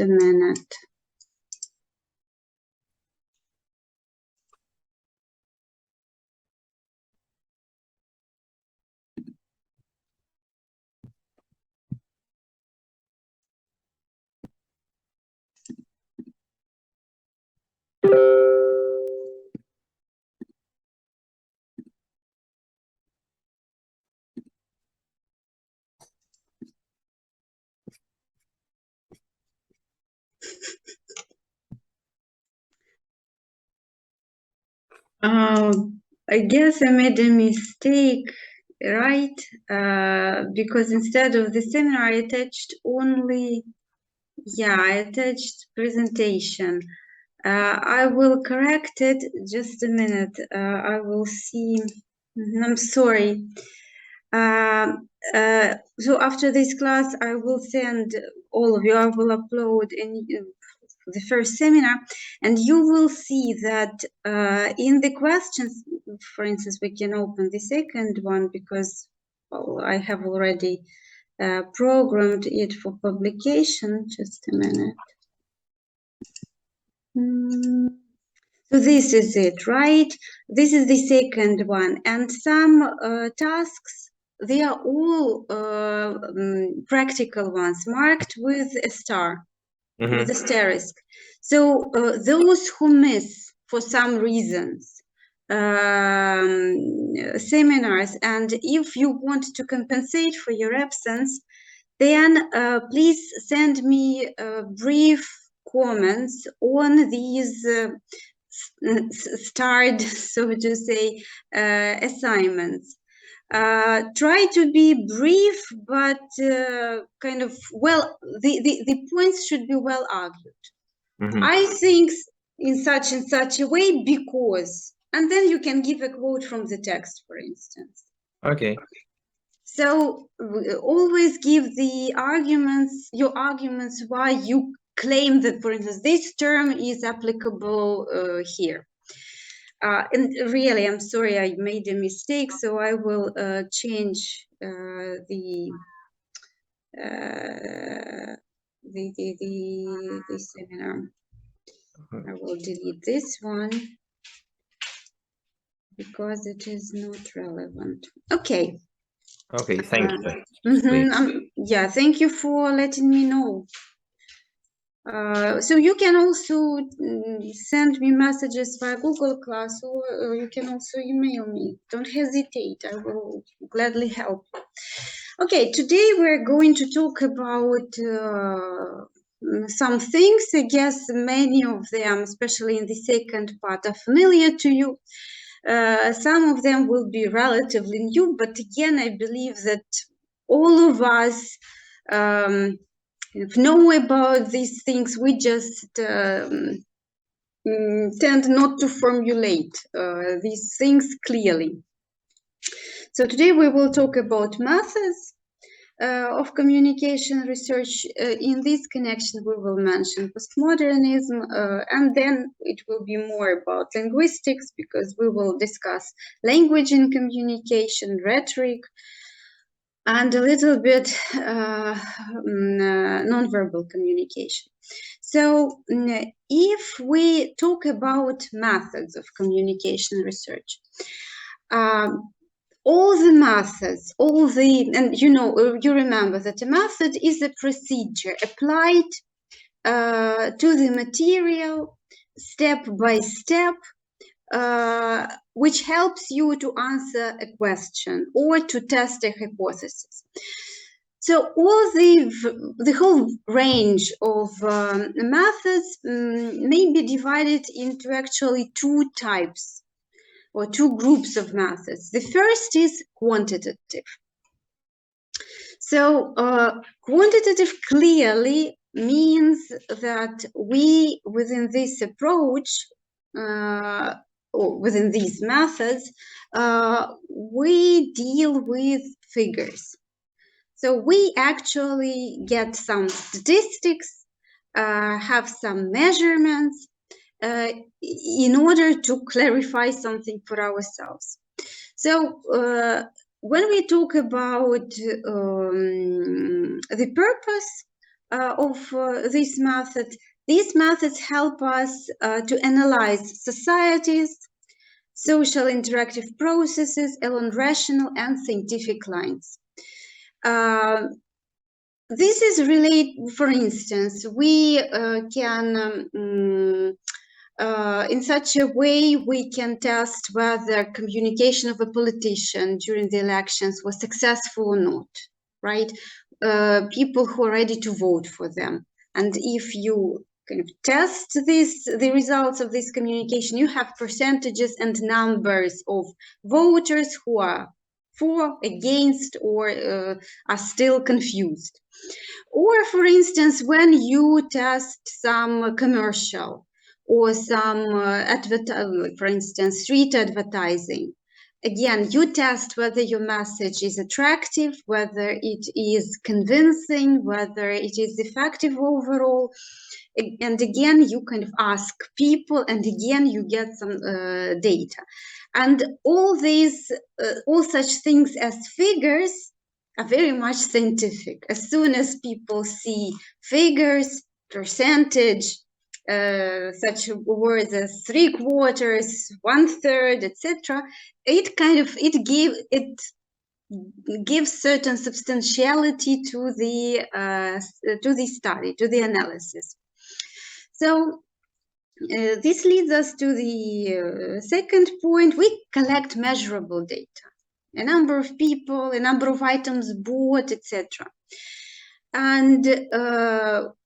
a minute. I guess I made a mistake, right? Because instead of the seminar, I attached only, I attached presentation. I will correct it. Just a minute. I will see. I'm sorry. So after this class, I will send all of you. I will upload the first seminar, and you will see that in the questions, for instance, we can open the second one because I have already programmed it for publication. Just a minute. So this is it, right? This is the second one, and some tasks, they are all practical ones marked with a star. With asterisk. So those who miss for some reasons seminars, and if you want to compensate for your absence, then please send me brief comments on these starred, so to say, assignments. Try to be brief, but kind of, well, the points should be well argued. I think in such a way, because, and then you can give a quote from the text, for instance. Okay. So always give the arguments, your arguments why you claim that, for instance, this term is applicable here. And really, I'm sorry, I made a mistake, so I will change the seminar. I will delete this one because it is not relevant. Okay. Okay, thank you. Yeah, thank you for letting me know. So you can also send me messages via Google Class, or you can also email me. Don't hesitate, I will gladly help. Okay, today we're going to talk about some things. I guess many of them, especially in the second part, are familiar to you. Some of them will be relatively new, but again, I believe that all of us know about these things. We just tend not to formulate these things clearly. So today we will talk about methods of communication research. In this connection, we will mention postmodernism, and then it will be more about linguistics, because we will discuss language in communication, rhetoric, and a little bit nonverbal communication. So if we talk about methods of communication research, all the methods, and you remember that a method is a procedure applied to the material step by step, which helps you to answer a question or to test a hypothesis. So all the whole range of methods may be divided into actually two types or two groups of methods. The first is quantitative. So quantitative clearly means that we, within this approach, or within these methods, we deal with figures. So we actually get some statistics, have some measurements in order to clarify something for ourselves. So when we talk about the purpose this method. These methods help us to analyze societies, social interactive processes along rational and scientific lines. This is related, for instance, we can, in such a way, we can test whether communication of a politician during the elections was successful or not, right? People who are ready to vote for them. And if you kind of test the results of this communication, you have percentages and numbers of voters who are for, against, or are still confused. Or, for instance, when you test some commercial or some for instance, street advertising, again, you test whether your message is attractive, whether it is convincing, whether it is effective overall. And again, you kind of ask people, and again, you get some data. And all these, all such things as figures are very much scientific. As soon as people see figures, percentage, such words as 3/4, 1/3, etc., it gives certain substantiality to the study, to the analysis. So this leads us to the second point. We collect measurable data, a number of people, a number of items bought, etc. And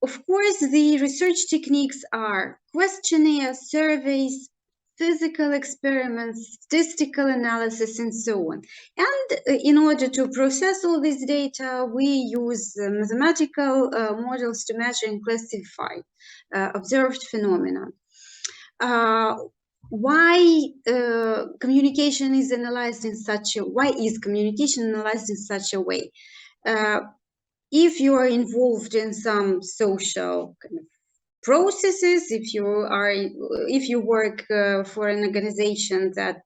of course, the research techniques are questionnaires, surveys, physical experiments, statistical analysis, and so on. And in order to process all this data, we use mathematical models to measure and classify observed phenomena. Why communication is analyzed in such a why is communication analyzed in such a way? If you are involved in some social kind of processes, if you work for an organization that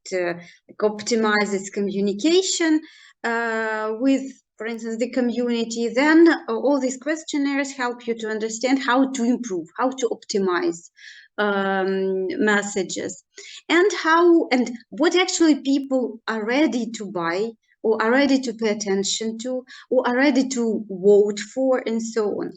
optimizes communication with, for instance, the community, then all these questionnaires help you to understand how to improve, how to optimize messages, and what actually people are ready to buy, or are ready to pay attention to, or are ready to vote for, and so on.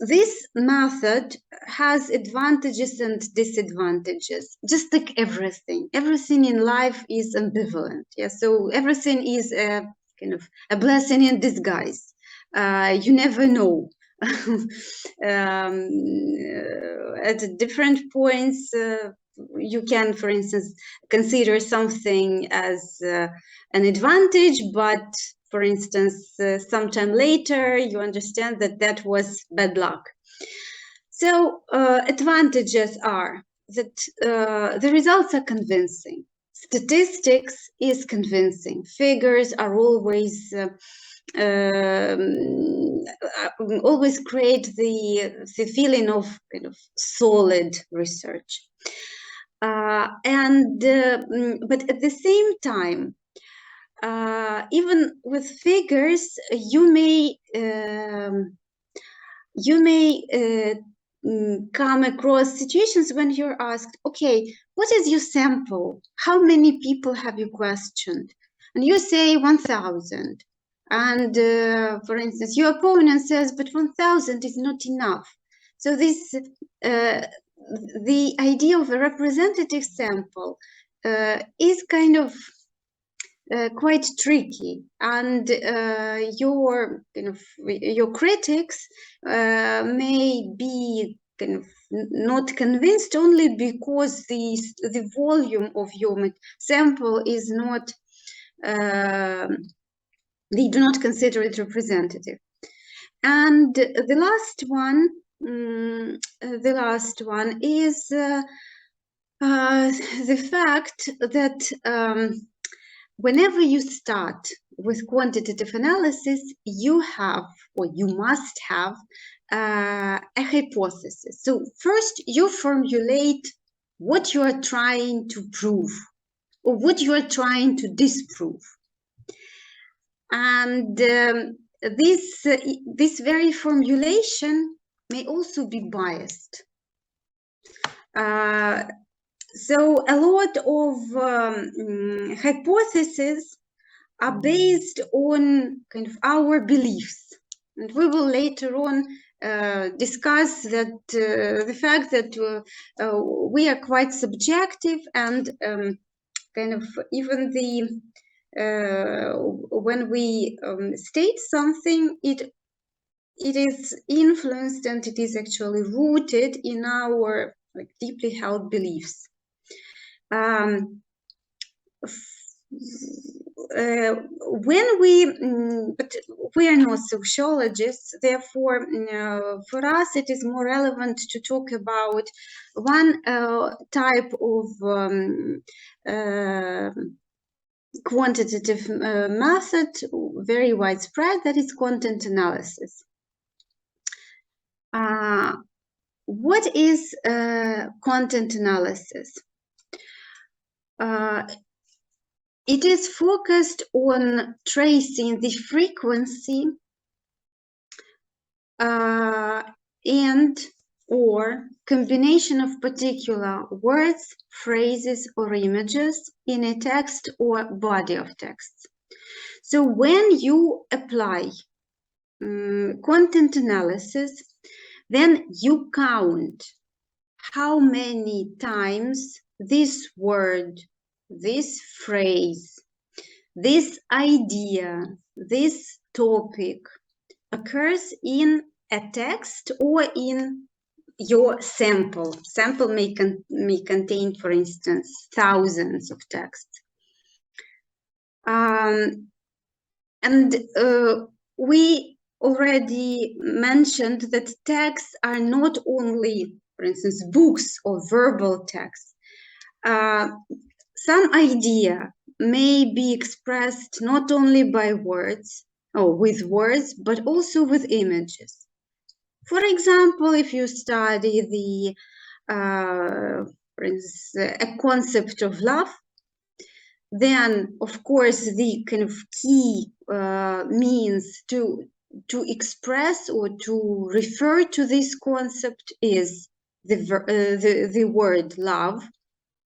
This method has advantages and disadvantages, just like everything. Everything in life is ambivalent. Yeah, so everything is a kind of a blessing in disguise. You never know. At different points, you can, for instance, consider something as an advantage, but for instance, sometime later, you understand that that was bad luck. So advantages are that the results are convincing. Statistics is convincing. Figures are always always create the feeling of kind of solid research. But at the same time, even with figures, you may come across situations when you're asked, okay, what is your sample? How many people have you questioned? And you say 1,000. And for instance, your opponent says, but 1,000 is not enough. So this, the idea of a representative sample is kind of quite tricky, and your critics may be kind of not convinced only because the volume of your sample is not, they do not consider it representative. And the last one is the fact that whenever you start with quantitative analysis, you have, or you must have, a hypothesis. So first you formulate what you are trying to prove, or what you are trying to disprove. And this very formulation may also be biased. So a lot of hypotheses are based on kind of our beliefs, and we will later on discuss that the fact that we are quite subjective, and kind of even the when we state something, it is influenced and it is actually rooted in our deeply held beliefs. When but we are not sociologists, therefore for us it is more relevant to talk about one type of quantitative method, very widespread, that is content analysis. What is content analysis? It is focused on tracing the frequency and or combination of particular words, phrases, or images in a text or body of text. So when you apply content analysis, then you count how many times this word, this phrase, this idea, this topic occurs in a text or in your sample. Sample may contain, for instance, thousands of texts. And we already mentioned that texts are not only, for instance, books or verbal texts. Some idea may be expressed not only by words or with words, but also with images. For example, if you study the, for instance, a concept of love, then of course the kind of key means to express or to refer to this concept is the word love,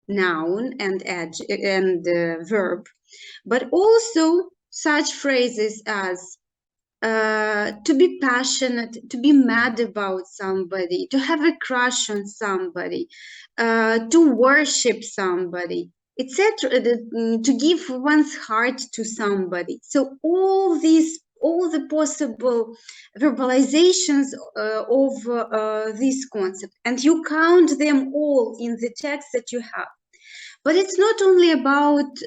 noun and verb, but also such phrases as to be passionate, to be mad about somebody, to have a crush on somebody, to worship somebody, etc., to give one's heart to somebody. So all the possible verbalizations of this concept, and you count them all in the text that you have. But it's not only about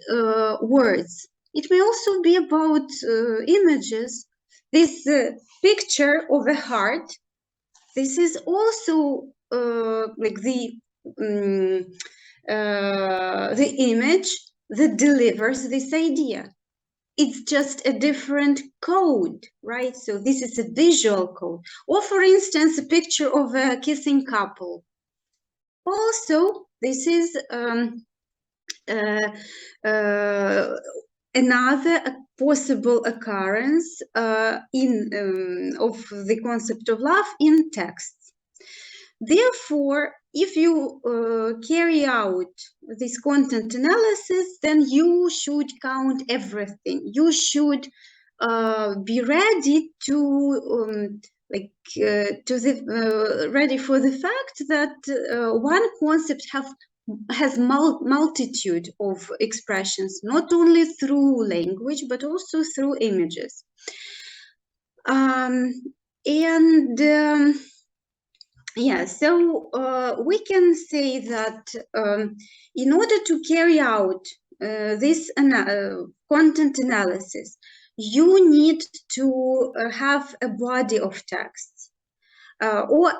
words. It may also be about images. This picture of a heart, this is also like the image that delivers this idea. It's just a different code, right? So this is a visual code. Or for instance, a picture of a kissing couple. Also, this is another possible occurrence of the concept of love in texts. Therefore, if you carry out this content analysis, then you should count everything. You should be ready to ready for the fact that one concept has multitude of expressions, not only through language, but also through images. Yeah, so we can say that in order to carry out this content analysis, you need to have a body of text or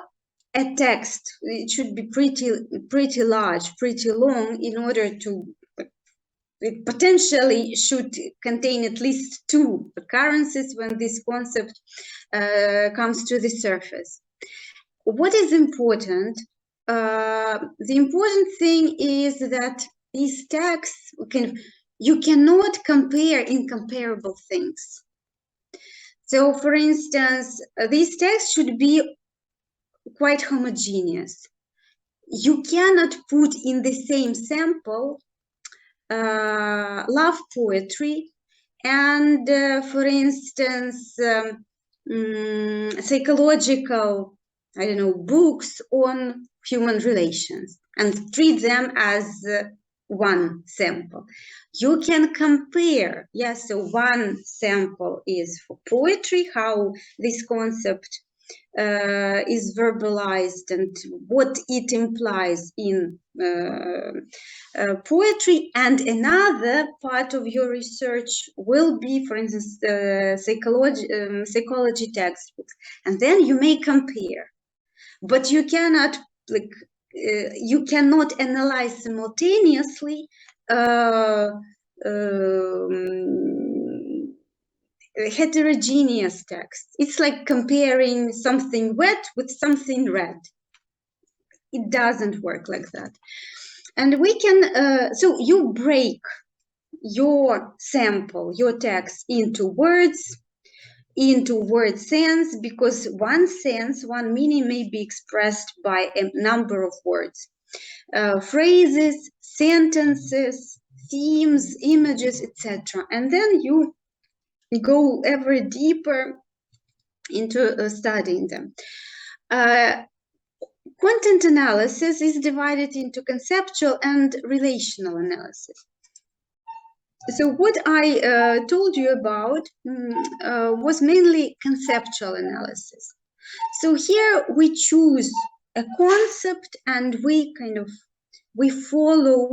a text. It should be pretty large, pretty long, in order to, it potentially should contain at least two occurrences when this concept comes to the surface. What is important? The important thing is that these texts, you cannot compare incomparable things. So, for instance, these texts should be quite homogeneous. You cannot put in the same sample love poetry and, for instance, psychological, I don't know, books on human relations and treat them as one sample. You can compare, yes, so one sample is for poetry, how this concept is verbalized and what it implies in poetry, and another part of your research will be, for instance, psychology textbooks, and then you may compare, but you cannot you cannot analyze simultaneously heterogeneous text. It's like comparing something wet with something red. It doesn't work like that. And we can, so you break your sample, your text into words, into word sense, because one sense, one meaning may be expressed by a number of words, phrases, sentences, themes, images, etc. And then you go ever deeper into studying them. Content analysis is divided into conceptual and relational analysis. So what I told you about was mainly conceptual analysis. So here we choose a concept and we follow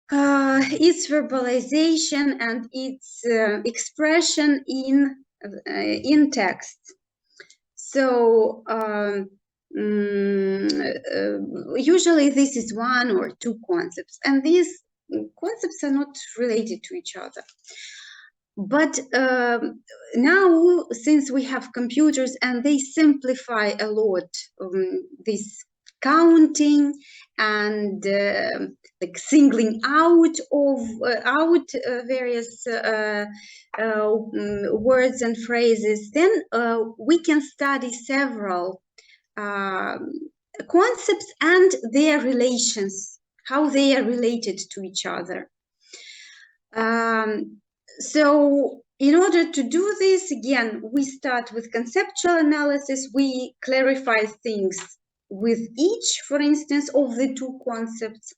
its verbalization and its expression in text. So usually this is one or two concepts, and these concepts are not related to each other. But now, since we have computers and they simplify a lot this counting and like singling out of various words and phrases, then we can study several concepts and their relations, how they are related to each other. So in order to do this, again, we start with conceptual analysis. We clarify things with each, for instance, of the two concepts.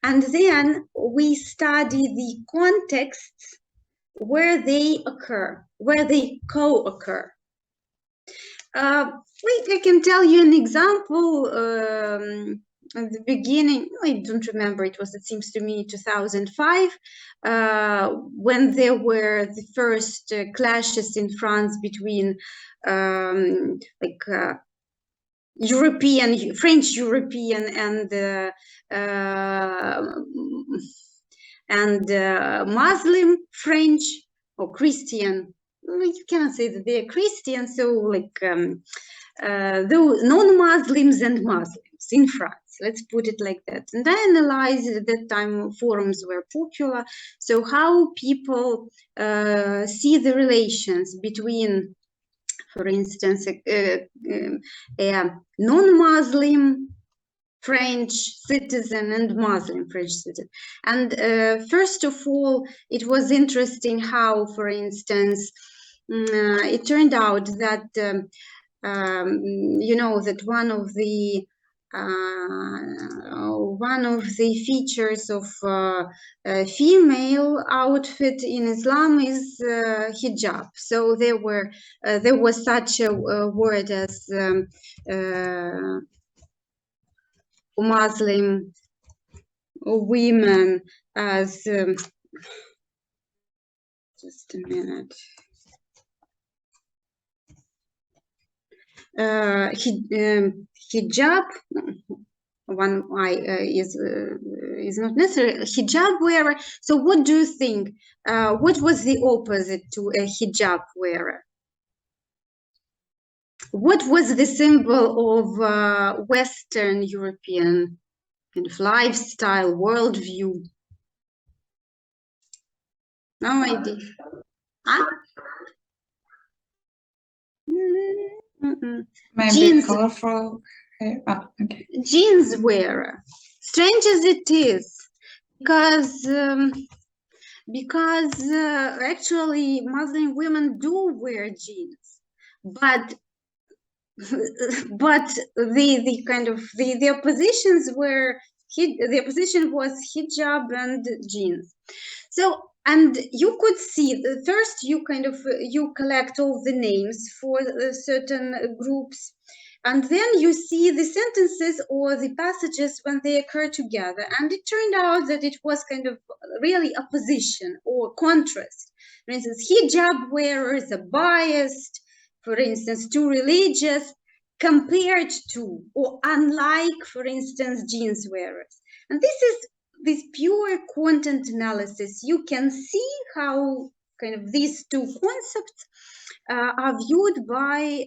And then we study the contexts where they occur, where they co-occur. I can tell you an example. At the beginning, I don't remember, it seems to me 2005, when there were the first clashes in France between French European and Muslim French or Christian. You cannot say that they're Christian, so those non-Muslims and Muslims in France. Let's put it like that. And I analyzed at that time forums were popular. So how people see the relations between, for instance, a non-Muslim French citizen and Muslim French citizen. And first of all, it was interesting how, for instance, it turned out that you know that one of the features of female outfit in Islam is hijab. So there was such a word as Muslim women as just a minute. Hijab, one I is not necessary. Hijab wearer. So what do you think? What was the opposite to a hijab wearer? What was the symbol of Western European kind of lifestyle, worldview? No idea. Huh? Maybe Jeans. colorful hair. Oh, okay. Jeans wearer. Strange as it is, because actually Muslim women do wear jeans, but the kind of the oppositions were the opposition was hijab and jeans. So, and you could see first you you collect all the names for certain groups, and then you see the sentences or the passages when they occur together, and it turned out that it was kind of really opposition or contrast. For instance, hijab wearers are biased, for instance, too religious, compared to or unlike, for instance, jeans wearers. And this is this pure content analysis. You can see how kind of these two concepts are viewed by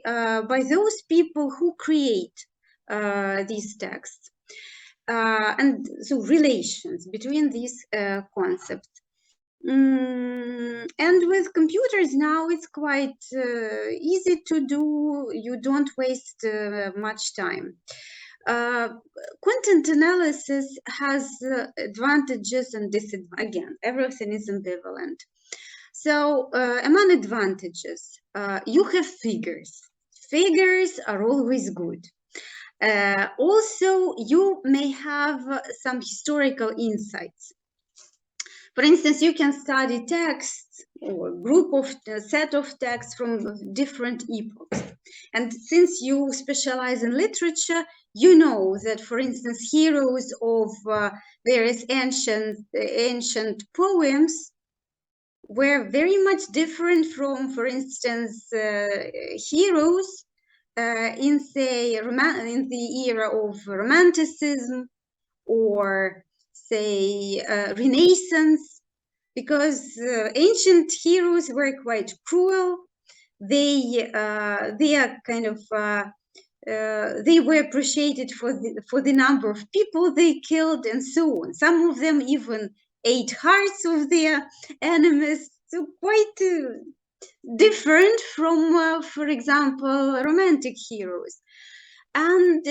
those people who create these texts. And so relations between these concepts. And with computers now, it's quite easy to do. You don't waste much time. Content analysis has advantages and disadvantages. Again, everything is ambivalent. So among advantages, you have figures. Figures are always good. Also, you may have some historical insights. For instance, you can study texts or set of texts from different epochs. And since you specialize in literature, you know that, for instance, heroes of various ancient poems were very much different from, for instance, heroes in the era of Romanticism or say Renaissance, because ancient heroes were quite cruel. They are kind of they were appreciated for the number of people they killed and so on. Some of them even ate hearts of their enemies. So quite different from, for example, romantic heroes. And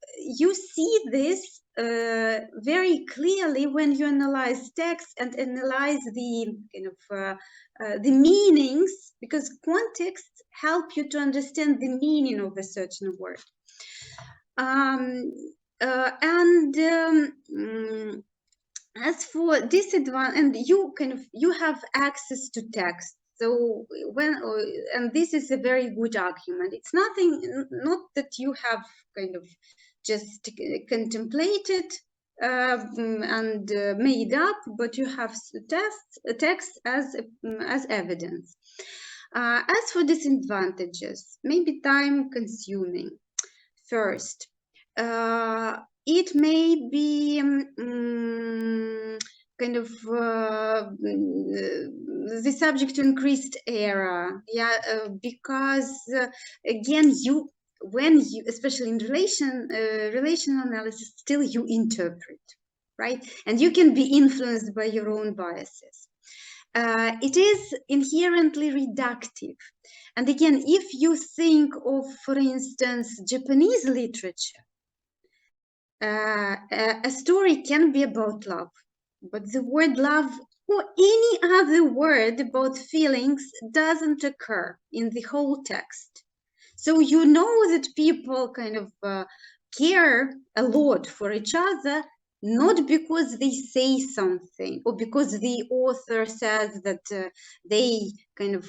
you see this very clearly when you analyze text and analyze the kind of the meanings, because contexts help you to understand the meaning of a certain word. As for disadvantage, and you have access to text. So and this is a very good argument. It's not that you have kind of just contemplated and made up, but you have text as evidence. As for disadvantages, maybe time consuming. First, it may be kind of the subject to increased error, because again, especially in relational analysis, still you interpret, right? And you can be influenced by your own biases. It is inherently reductive. And again, if you think of, for instance, Japanese literature, a story can be about love, but the word love or any other word about feelings doesn't occur in the whole text. So you know that people kind of care a lot for each other, not because they say something or because the author says that they kind of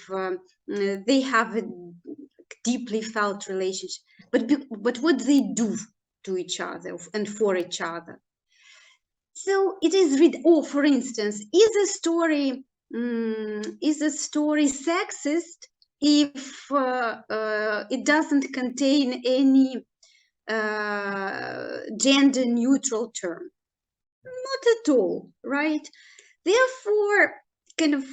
they have a deeply felt relationship, but what they do to each other and for each other. So it is for instance, is a story sexist if it doesn't contain any gender neutral term? Not at all, right? Therefore, kind of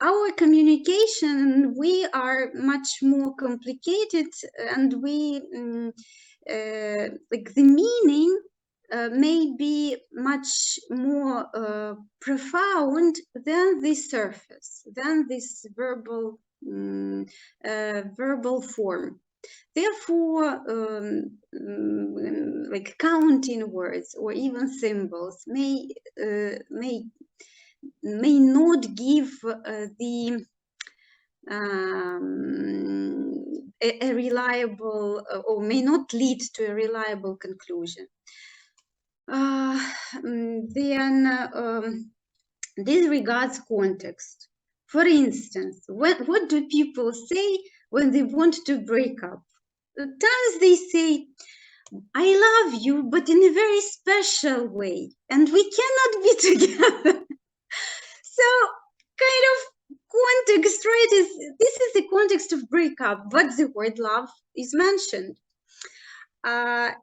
our communication, we are much more complicated, and we like the meaning may be much more profound than the surface, than this verbal verbal form. Therefore, like counting words or even symbols may not give a reliable or may not lead to a reliable conclusion. This regards context. For instance, what do people say when they want to break up? At times they say, I love you, but in a very special way, and we cannot be together. So, kind of context, right? This is the context of breakup, but the word love is mentioned. Yeah,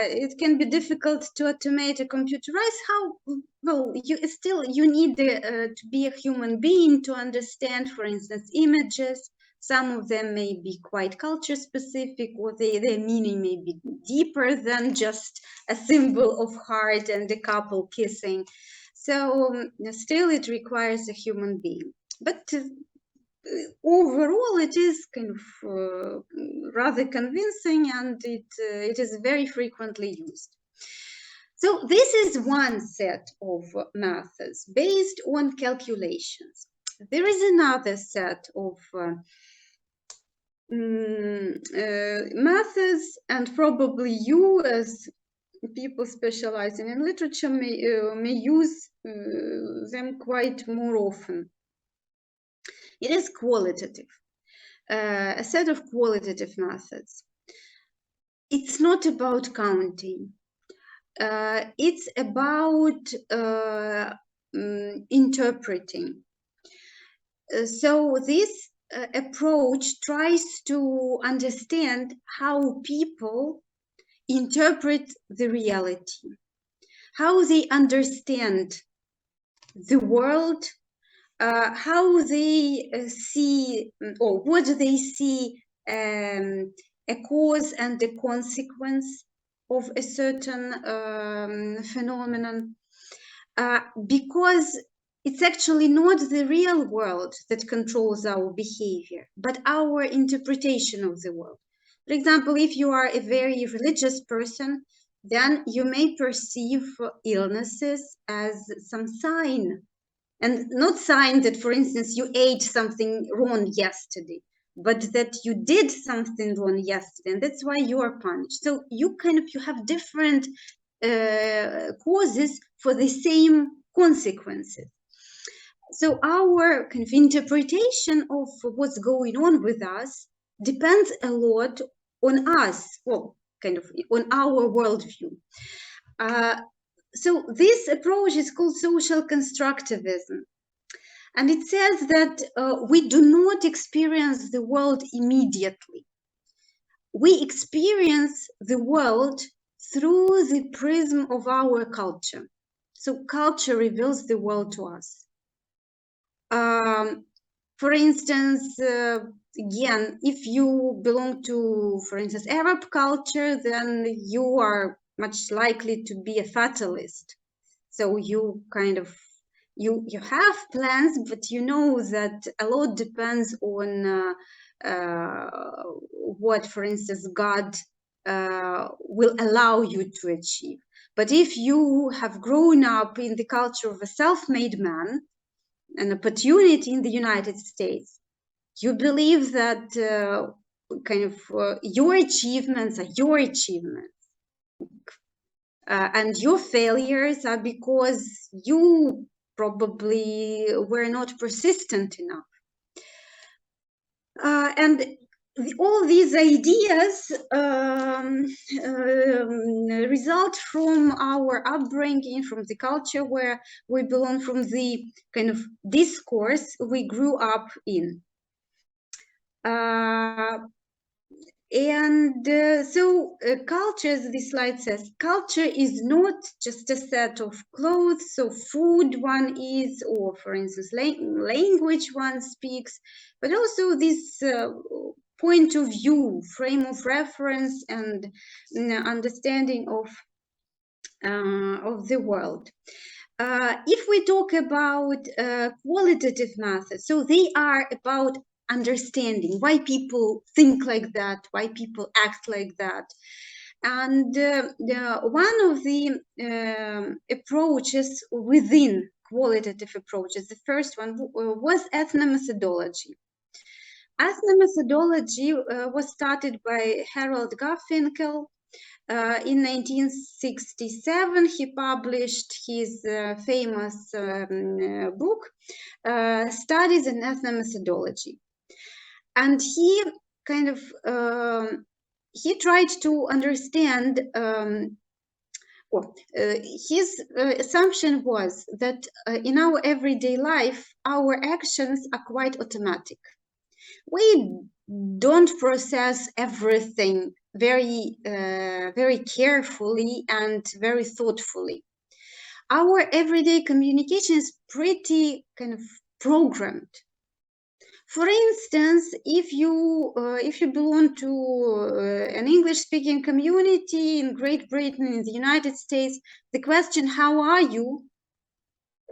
it can be difficult to automate or computerize. How well you need to be a human being to understand, for instance, images. Some of them may be quite culture specific, or their meaning may be deeper than just a symbol of heart and a couple kissing. So still it requires a human being. But overall, it is kind of rather convincing, and it is very frequently used. So this is one set of methods based on calculations. There is another set of methods, and probably you, as people specializing in literature, may use them quite more often. It is qualitative, a set of qualitative methods. It's not about counting. It's about interpreting. So this approach tries to understand how people interpret the reality, how they understand the world, how they see, or what they see a cause and a consequence of a certain phenomenon, because it's actually not the real world that controls our behavior, but our interpretation of the world. For example, if you are a very religious person, then you may perceive illnesses as some sign, and not sign that, for instance, you ate something wrong yesterday, but that you did something wrong yesterday, and that's why you are punished. So you have different causes for the same consequences. So our kind of interpretation of what's going on with us depends a lot on us, well, kind of on our worldview. So this approach is called social constructivism. And it says that we do not experience the world immediately. We experience the world through the prism of our culture. So culture reveals the world to us. For instance, again, if you belong to, for instance, Arab culture, then you are much likely to be a fatalist. So you kind of, you have plans, but you know that a lot depends on what, for instance, God will allow you to achieve. But if you have grown up in the culture of a self-made man, an opportunity in the United States, you believe that your achievements are your achievements. And your failures are because you probably were not persistent enough. And all these ideas result from our upbringing, from the culture where we belong, from the kind of discourse we grew up in. Culture, as this slide says, culture is not just a set of clothes, so food one is, or for instance, language one speaks, but also this point of view, frame of reference, and understanding of the world. If we talk about qualitative methods, so they are about understanding why people think like that, why people act like that. And one of the approaches within qualitative approaches, the first one was ethnomethodology. Ethnomethodology was started by Harold Garfinkel. In 1967, he published his famous book, Studies in Ethnomethodology. And he kind of, he tried to understand, his assumption was that in our everyday life, our actions are quite automatic. We don't process everything very carefully and very thoughtfully. Our everyday communication is pretty kind of programmed. For instance, if you belong to an English-speaking community in Great Britain, in the United States, the question "How are you?"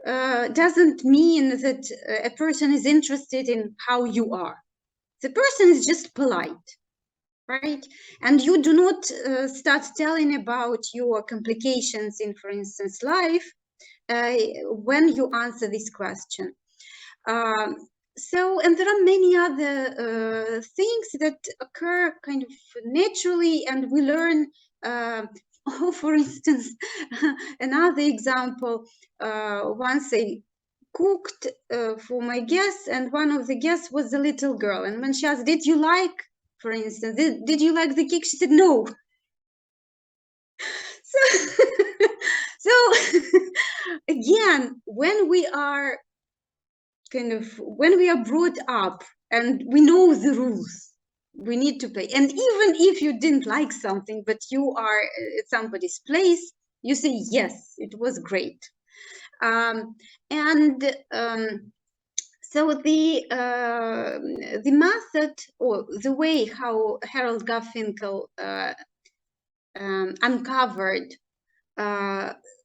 doesn't mean that a person is interested in how you are. The person is just polite, right? And you do not start telling about your complications in, for instance, life when you answer this question. And there are many other things that occur kind of naturally, and we learn. For instance, another example, once I cooked for my guests, and one of the guests was a little girl, and when she asked, did you like, for instance, did you like the cake, she said no. So again, when we are brought up and we know the rules, we need to pay. And even if you didn't like something, but you are at somebody's place, you say, yes, it was great. So the method, or the way how Harold Garfinkel uncovered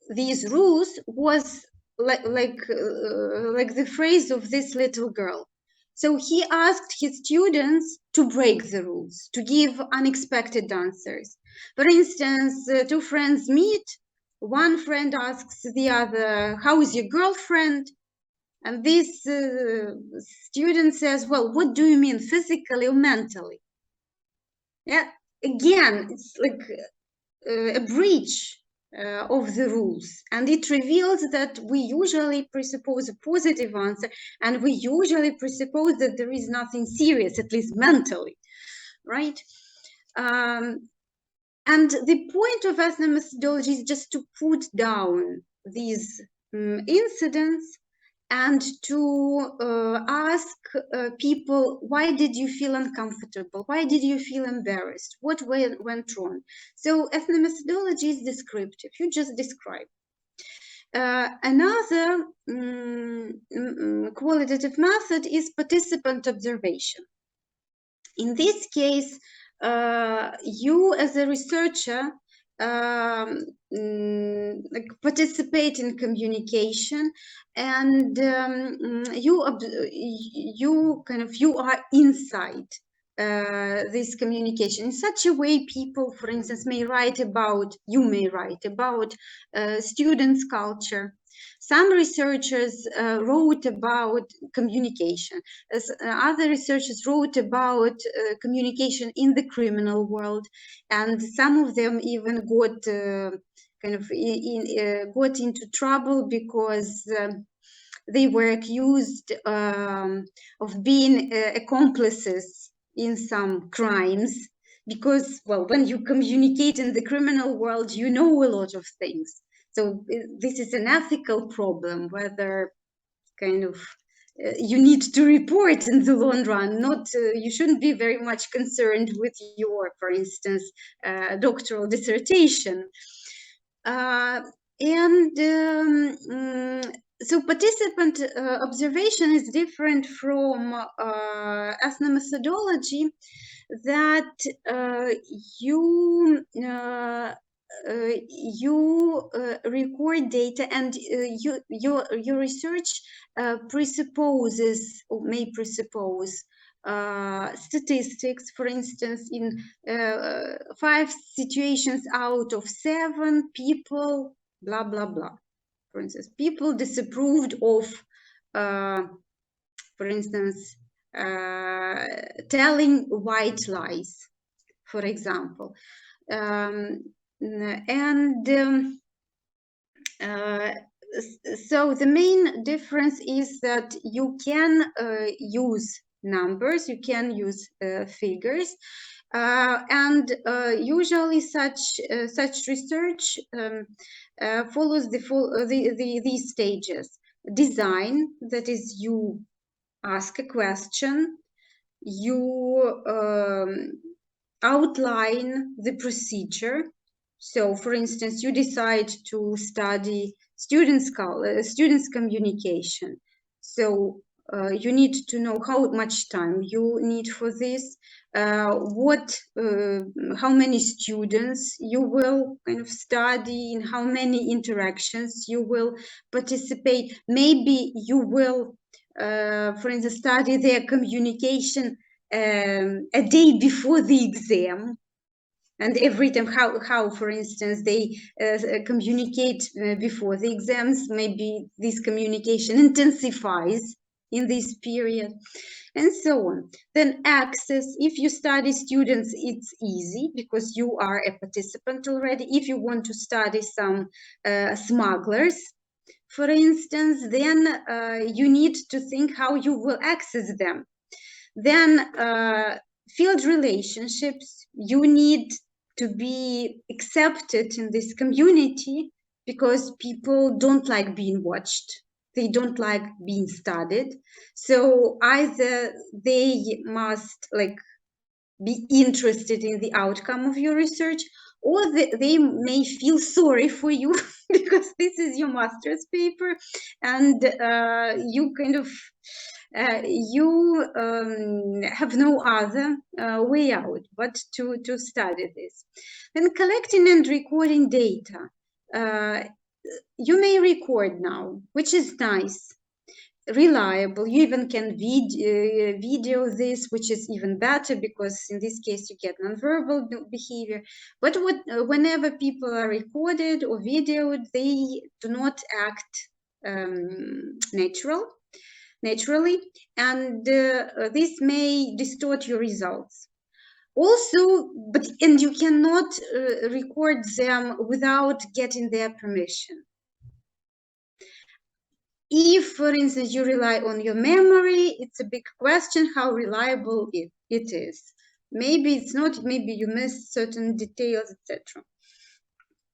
these rules was like the phrase of this little girl. So he asked his students to break the rules, to give unexpected answers. For instance, two friends meet. One friend asks the other, how is your girlfriend? And this student says, well, what do you mean, physically or mentally? Yeah, again, it's like a breach of the rules, and it reveals that we usually presuppose a positive answer, and we usually presuppose that there is nothing serious, at least mentally, right? And the point of ethnomethodology is just to put down these incidents and to ask people, why did you feel uncomfortable? Why did you feel embarrassed? What went wrong? So ethnomethodology is descriptive. You just describe. Another qualitative method is participant observation. In this case, you as a researcher participate in communication, and you are inside this communication in such a way. People, for instance, you may write about students' culture. Some researchers wrote about communication. Other researchers wrote about communication in the criminal world, and some of them even got got into trouble because they were accused of being accomplices in some crimes. Because, well, when you communicate in the criminal world, you know a lot of things. So this is an ethical problem, whether you need to report in the long run. Not you shouldn't be very much concerned with your, for instance, doctoral dissertation. So participant observation is different from ethnomethodology, that you you record data, and your research presupposes or may presuppose statistics. For instance, in 5 situations out of 7, people blah blah blah. For instance, people disapproved of, for instance, telling white lies, for example. So the main difference is that you can use numbers, you can use figures, and usually such research follows these stages. Design, that is, you ask a question, you outline the procedure. So, for instance, you decide to study students' communication. So you need to know how much time you need for this, how many students you will kind of study, in how many interactions you will participate. Maybe you will, for instance, study their communication a day before the exam, and every time how for instance they communicate before the exams. Maybe this communication intensifies in this period, and so on. Then access, if you study students, it's easy because you are a participant already. If you want to study some smugglers, for instance, then you need to think how you will access them. Then field relationships, you need to be accepted in this community because people don't like being watched, they don't like being studied. So either they must be interested in the outcome of your research, or they may feel sorry for you because this is your master's paper, and you kind of you have no other way out but to study this. Then collecting and recording data. You may record now, which is nice, reliable. You even can video this, which is even better because in this case you get nonverbal behavior. But whenever people are recorded or videoed, they do not act naturally, and this may distort your results. Also, and you cannot record them without getting their permission. If, for instance, you rely on your memory, it's a big question how reliable it is. Maybe it's not, maybe you miss certain details, etc.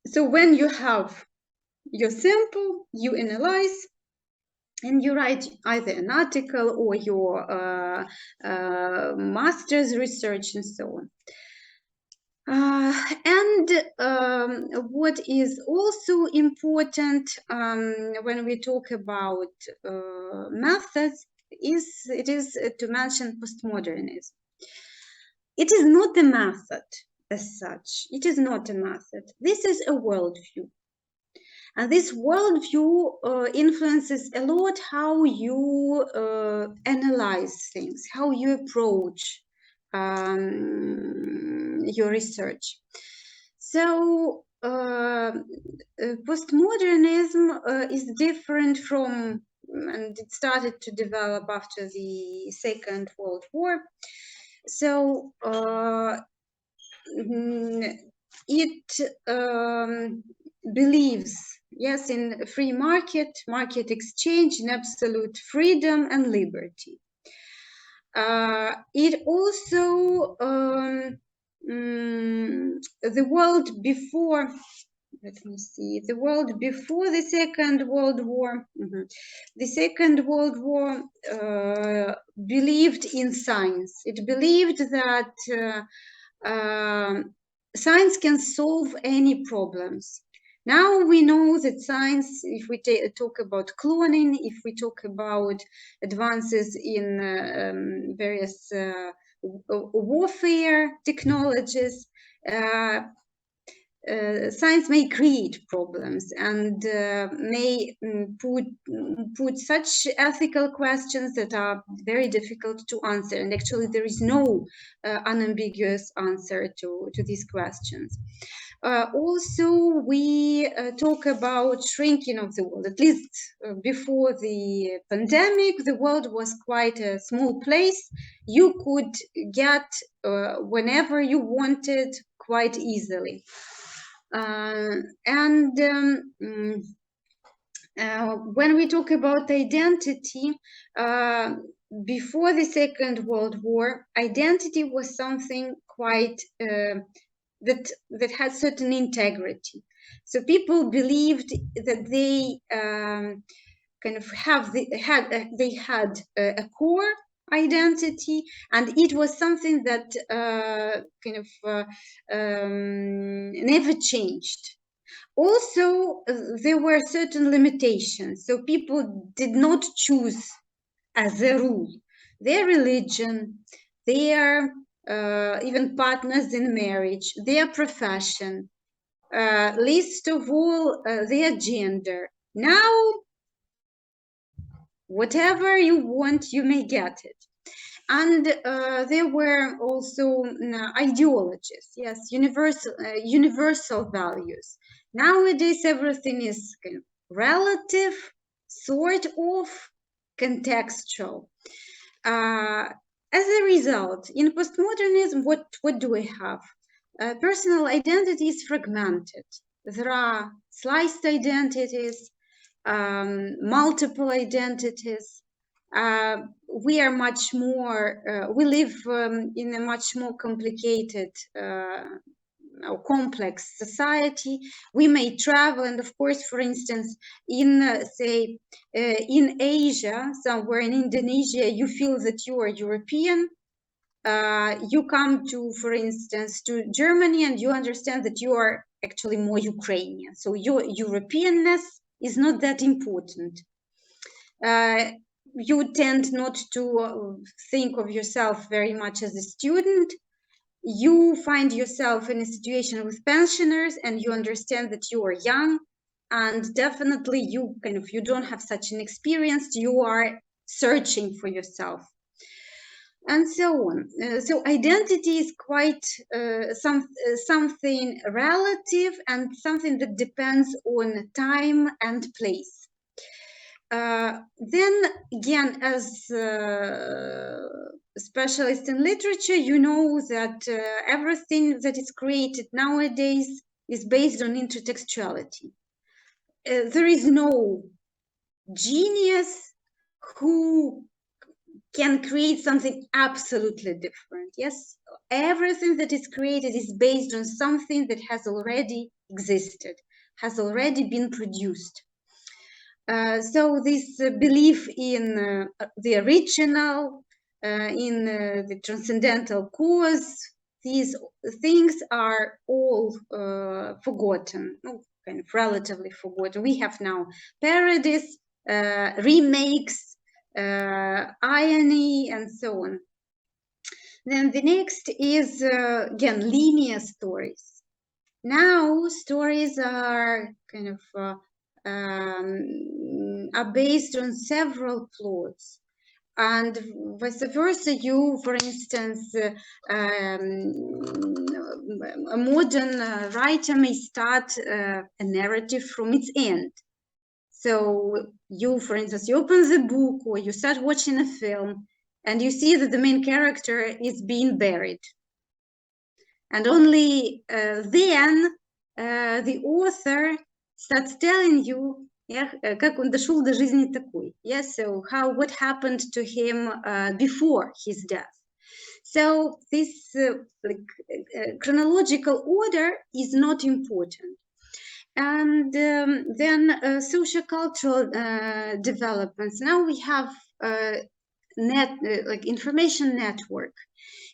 So when you have your sample, you analyze, and you write either an article or your master's research and so on. And what is also important when we talk about methods is to mention postmodernism. It is not a method as such. It is not a method. This is a worldview. And this worldview influences a lot how you analyze things, how you approach your research. So postmodernism is different from, and it started to develop after the Second World War. So it believes, yes, in free market exchange, in absolute freedom and liberty. It also, the world before, let me see, the world before the Second World War, the Second World War believed in science. It believed that science can solve any problems. Now we know that science, if we talk about cloning, if we talk about advances in various warfare technologies, science may create problems and may put such ethical questions that are very difficult to answer. And actually, there is no unambiguous answer to these questions. Also, we talk about shrinking of the world. At least before the pandemic, the world was quite a small place. You could get whenever you wanted quite easily. When we talk about identity, before the Second World War, identity was something quite that had certain integrity. So people believed that they kind of had a core identity, and it was something that never changed. Also, there were certain limitations, so people did not choose as a rule their religion, their even partners in marriage, their profession, least of all their gender. Now, whatever you want, you may get it. And there were also ideologies, yes, universal values. Nowadays, everything is kind of relative, sort of contextual. As a result, in postmodernism, what do we have? Personal identity is fragmented. There are sliced identities, multiple identities. We are much more, we live in a much more complicated or complex society. We may travel, and of course, for instance, in say in Asia, somewhere in Indonesia, you feel that you are European. You come to, for instance, to Germany, and you understand that you are actually more Ukrainian. So your Europeanness is not that important. You tend not to think of yourself very much as a student. You find yourself in a situation with pensioners, and you understand that you are young, and definitely you don't have such an experience. You are searching for yourself, and so on. So identity is quite something relative and something that depends on time and place. Then again, as specialist in literature, you know that everything that is created nowadays is based on intertextuality. There is no genius who can create something absolutely different. Yes, everything that is created is based on something that has already existed, has already been produced. So this belief in the original, in the transcendental cause, these things are all forgotten, kind of relatively forgotten. We have now parodies, remakes, irony, and so on. Then the next is, again, linear stories. Now stories are kind of are based on several plots, and vice versa. You, for instance, a modern writer may start a narrative from its end. So you, for instance, you open the book or you start watching a film, and you see that the main character is being buried, and only then the author starts telling you, как он дошел до жизни такой. Yes, so what happened to him before his death. So this chronological order is not important. And then sociocultural developments. Now we have information network,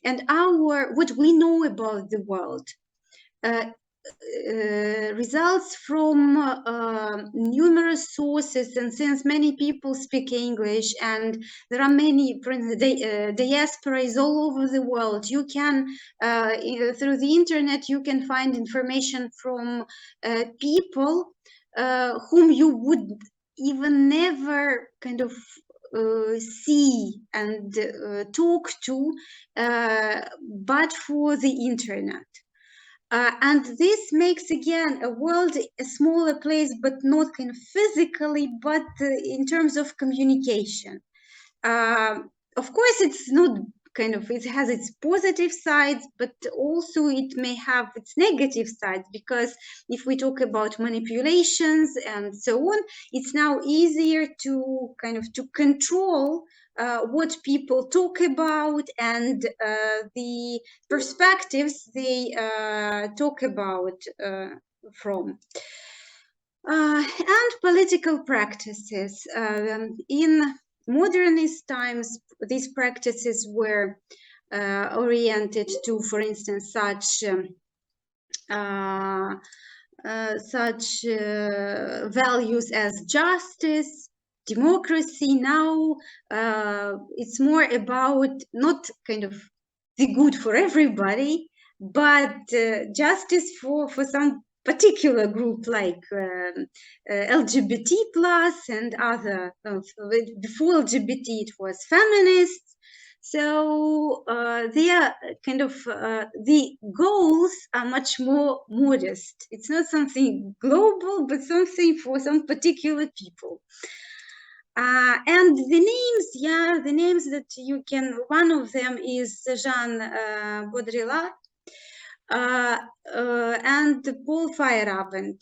and what we know about the world results from numerous sources, and since many people speak English and there are many, for instance, diaspora is all over the world, you can, through the internet, you can find information from people whom you would even never kind of see and talk to, but for the internet. And this makes, again, a world a smaller place, but not kind of physically, but in terms of communication. Of course, it's not kind of, it has its positive sides, but also it may have its negative sides, because if we talk about manipulations and so on, it's now easier to kind of to control what people talk about and the perspectives they talk about from. And political practices. In modernist times, these practices were oriented to, for instance, such values as justice, democracy. Now it's more about not kind of the good for everybody, but justice for some particular group, like LGBT plus and other. Before LGBT, it was feminists. So they are kind of, the goals are much more modest. It's not something global, but something for some particular people. And the names, yeah, the names that you can, one of them is Jean Baudrillard and Paul Feyerabend.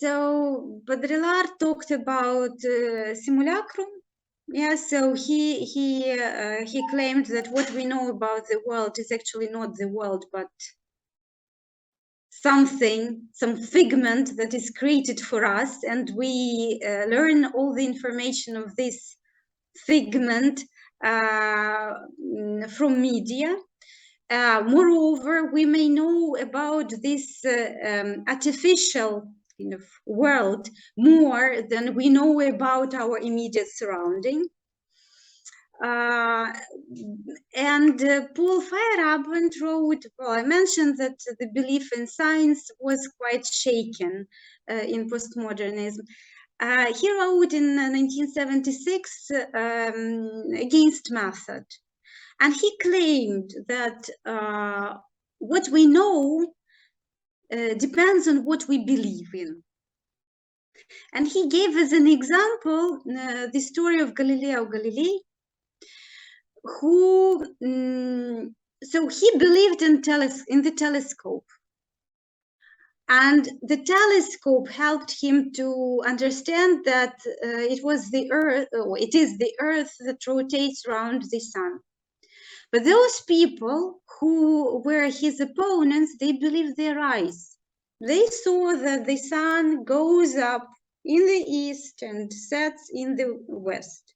So Baudrillard talked about simulacrum. Yeah, so he claimed that what we know about the world is actually not the world, but something, some figment that is created for us, and we learn all the information of this figment from media. Moreover, we may know about this artificial kind of world more than we know about our immediate surrounding. And Paul Feyerabend wrote, well, I mentioned that the belief in science was quite shaken in postmodernism. He wrote in 1976 against method. And he claimed that what we know depends on what we believe in. And he gave as an example the story of Galileo Galilei, who, so he believed in the telescope. And the telescope helped him to understand that it was the Earth, or it is the Earth that rotates around the sun. But those people who were his opponents, they believed their eyes. They saw that the sun goes up in the east and sets in the west.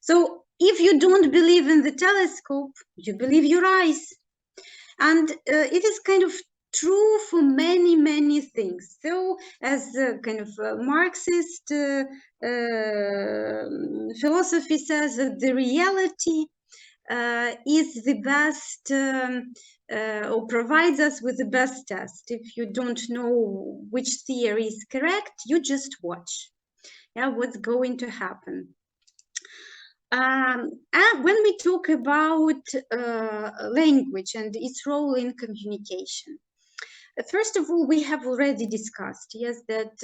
So if you don't believe in the telescope, you believe your eyes. And it is kind of true for many, many things. So as kind of Marxist philosophy says that the reality is the best, or provides us with the best test. If you don't know which theory is correct, you just watch, yeah, what's going to happen. And when we talk about language and its role in communication, first of all, we have already discussed, yes, that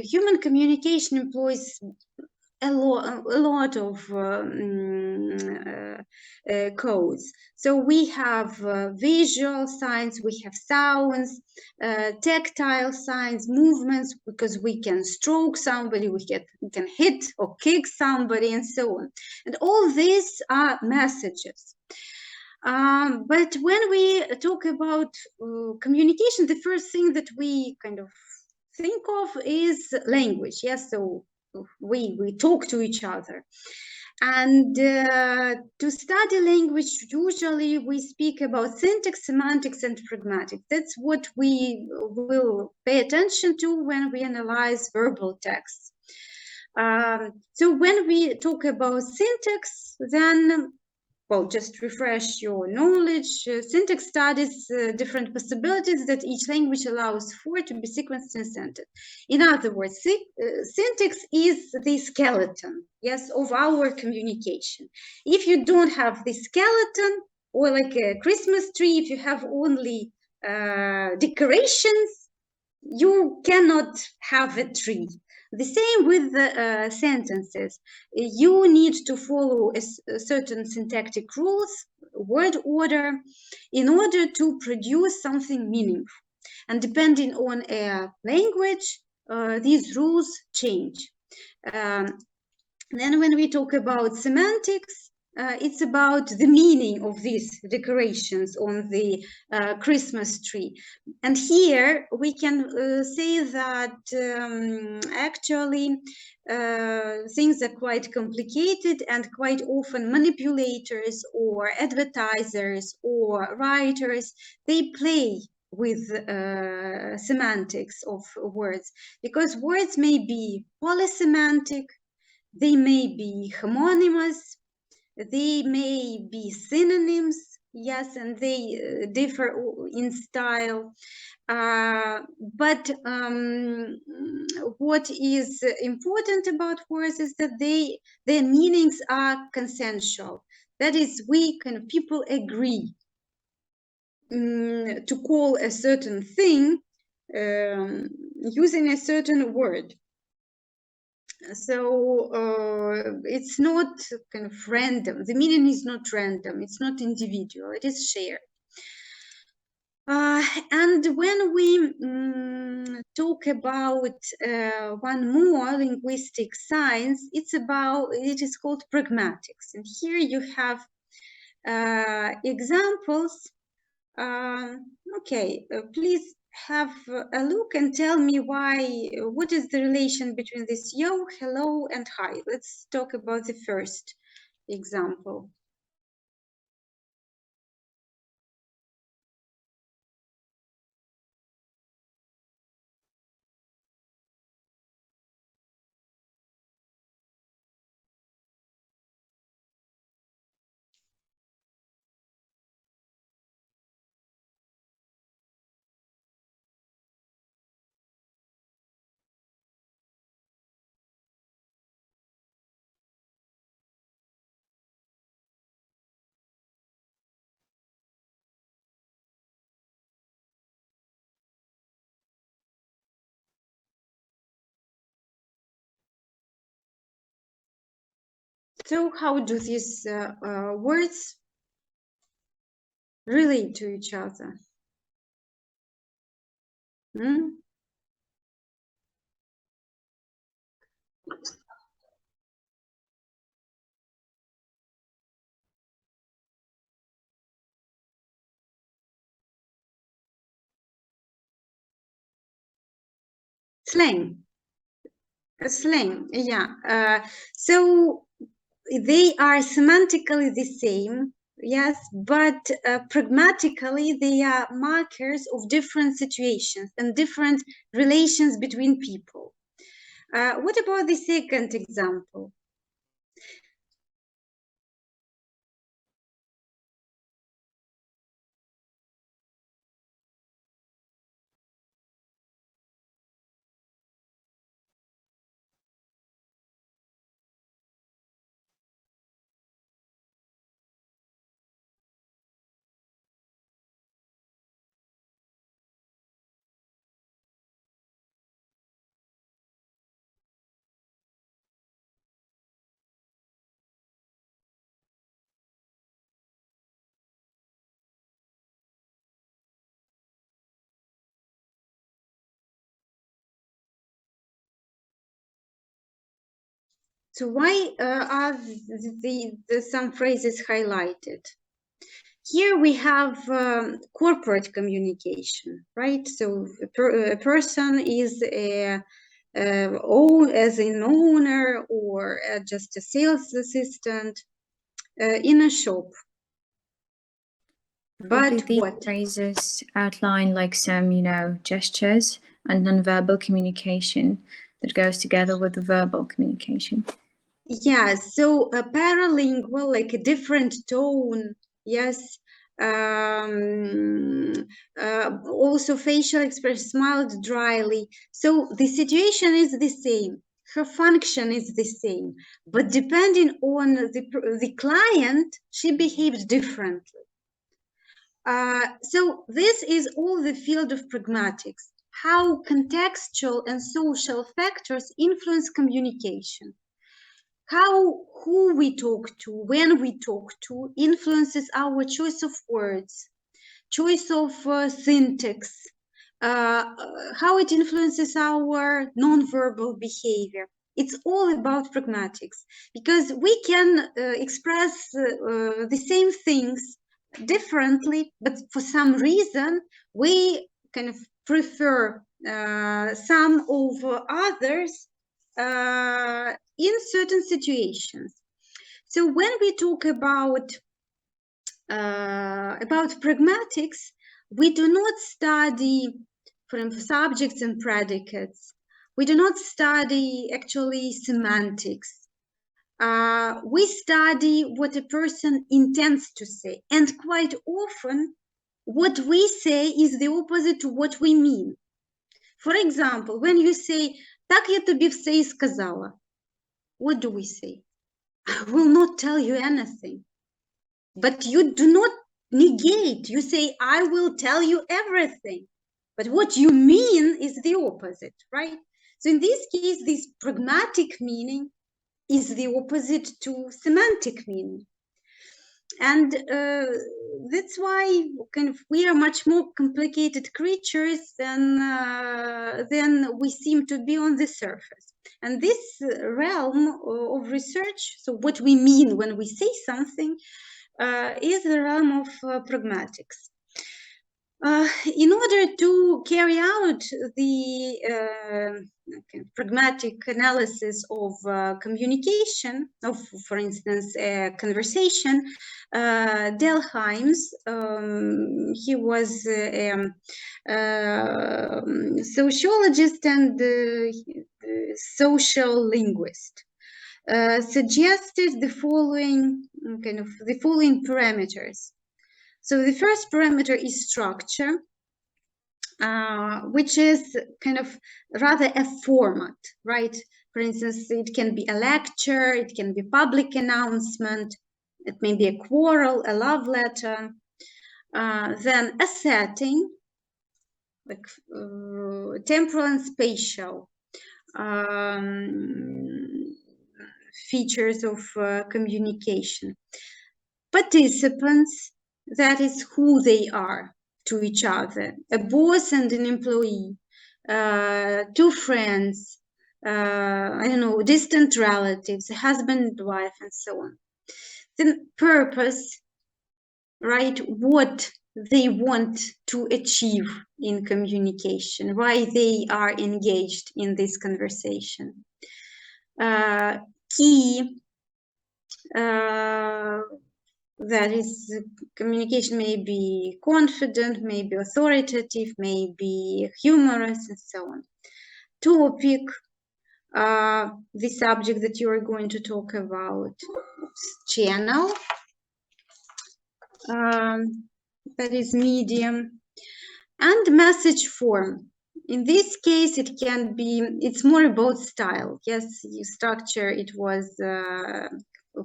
human communication employs a lot of codes. So we have visual signs, we have sounds, tactile signs, movements, because we can stroke somebody, we can hit or kick somebody, and so on. And all these are messages. But when we talk about communication, the first thing that we kind of think of is language. Yes, so we talk to each other. And to study language, usually we speak about syntax, semantics, and pragmatics. That's what we will pay attention to when we analyze verbal texts. So when we talk about syntax, then, well, just refresh your knowledge. Syntax studies different possibilities that each language allows for to be sequenced and centered. In other words, syntax is the skeleton, yes, of our communication. If you don't have the skeleton, or like a Christmas tree, if you have only decorations, you cannot have a tree. The same with the sentences. You need to follow a certain syntactic rules, word order, in order to produce something meaningful. And depending on a language, these rules change. Then when we talk about semantics, it's about the meaning of these decorations on the Christmas tree. And here we can say that actually things are quite complicated, and quite often manipulators or advertisers or writers, they play with semantics of words, because words may be polysemantic, they may be homonymous, they may be synonyms, yes, and they differ in style. But what is important about words is that their meanings are consensual. That is, people agree to call a certain thing using a certain word. So it's not kind of random. The meaning is not random. It's not individual. It is shared. And when we talk about one more linguistic science, it is called pragmatics. And here you have examples. Please have a look and tell me what is the relation between this yo, hello, and hi. Let's talk about the first example. So how do these words relate to each other? Slang. Slang, yeah. So they are semantically the same, yes, but pragmatically they are markers of different situations and different relations between people. What about the second example? So why are some phrases highlighted? Here we have corporate communication, right? So a person is a as an owner or just a sales assistant in a shop. Probably But these what? phrases outline like some, you know, gestures and nonverbal communication that goes together with the verbal communication. Yeah, so a paralingual, like a different tone, yes. Also facial expression, smiled dryly. So the situation is the same. Her function is the same, but depending on the client, she behaved differently. So this is all the field of pragmatics, how contextual and social factors influence communication. How who we talk to, when we talk to, influences our choice of words, choice of syntax, how it influences our nonverbal behavior. It's all about pragmatics, because we can express the same things differently, but for some reason we kind of prefer some over others in certain situations. So when we talk about pragmatics, we do not study from subjects and predicates. We do not study actually semantics. We study what a person intends to say, and quite often what we say is the opposite to what we mean. For example, when you say "так я тобі все і сказала", what do we say? I will not tell you anything. But you do not negate. You say, I will tell you everything. But what you mean is the opposite, right? So in this case, this pragmatic meaning is the opposite to semantic meaning. And that's why kind of we are much more complicated creatures than we seem to be on the surface. And this realm of research, so what we mean when we say something, is the realm of pragmatics. In order to carry out the pragmatic analysis of communication, of, for instance, a conversation, Delheims, he was a sociologist and social linguist, suggested the following parameters. So the first parameter is structure, which is kind of rather a format, right? For instance, it can be a lecture, it can be public announcement, it may be a quarrel, a love letter. Then a setting, like temporal and spatial features of communication. Participants, that is who they are to each other, a boss and an employee, two friends, I don't know, distant relatives, a husband and wife, and so on. Then purpose, right? What they want to achieve in communication, why they are engaged in this conversation. Key, that is, communication may be confident, may be authoritative, may be humorous, and so on. Topic, the subject that you are going to talk about. Channel, that is medium. And message form. In this case, it can be, it's more about style. Yes, you structure, it was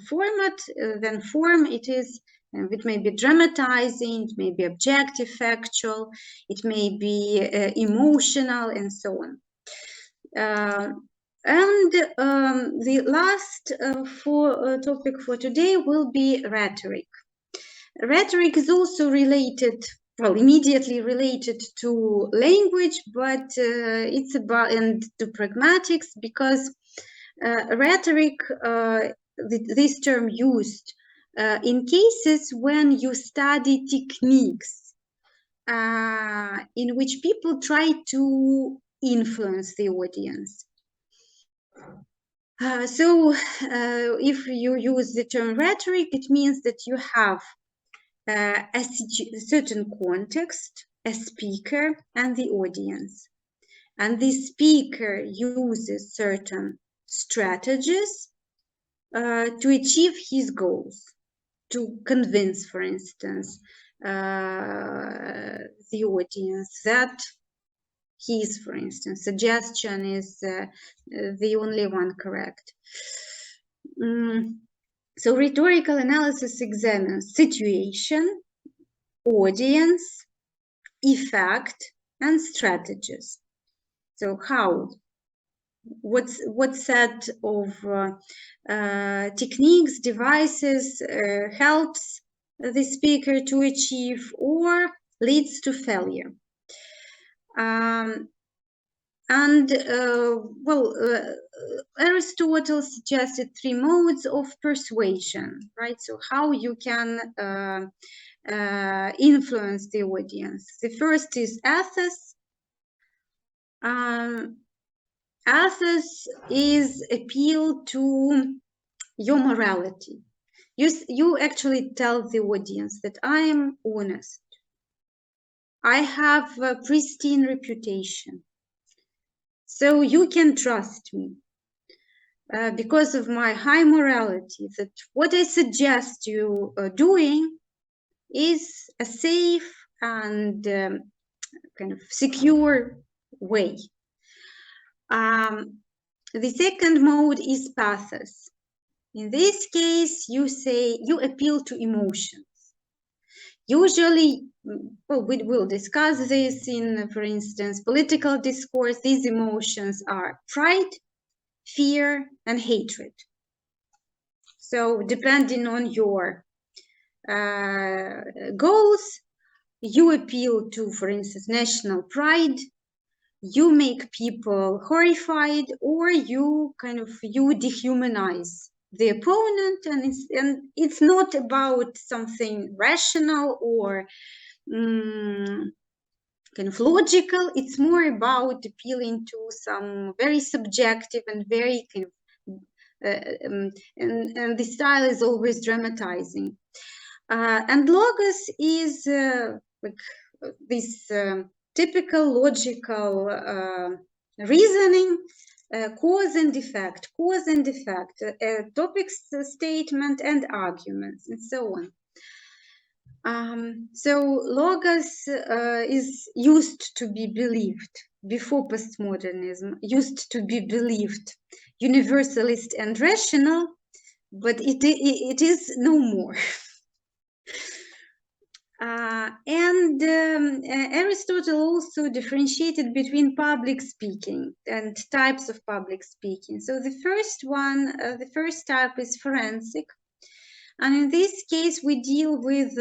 format, then form, it may be dramatizing, it may be objective, factual, it may be emotional, and so on. The last topic for today will be rhetoric. Rhetoric is also related, well, immediately related to language, but it's about, and to pragmatics, because rhetoric, this term used in cases when you study techniques in which people try to influence the audience. If you use the term rhetoric, it means that you have a certain context, a speaker, and the audience. And the speaker uses certain strategies to achieve his goals, to convince, for instance, the audience that his, for instance, suggestion is the only one correct. So rhetorical analysis examines situation, audience, effect, and strategies. So what set of techniques, devices helps the speaker to achieve or leads to failure. Aristotle suggested 3 modes of persuasion, right? So how you can influence the audience. The first is ethos. Ethos is appeal to your morality. You actually tell the audience that I am honest. I have a pristine reputation. So you can trust me because of my high morality, that what I suggest you doing is a safe and kind of secure way. The second mode is pathos. In this case, you appeal to emotions. Usually, well, we will discuss this in, for instance, political discourse. These emotions are pride, fear, and hatred. So depending on your goals, you appeal to, for instance, national pride, you make people horrified, or you dehumanize the opponent, and it's not about something rational or kind of logical. It's more about appealing to some very subjective and very kind of and the style is always dramatizing. And logos is like this typical logical reasoning, cause and effect, topics, statement, and arguments, and so on. So logos is used to be believed before postmodernism, used to be believed universalist and rational, but it is no more. Aristotle also differentiated between public speaking and types of public speaking. So the first type is forensic. And in this case, we deal with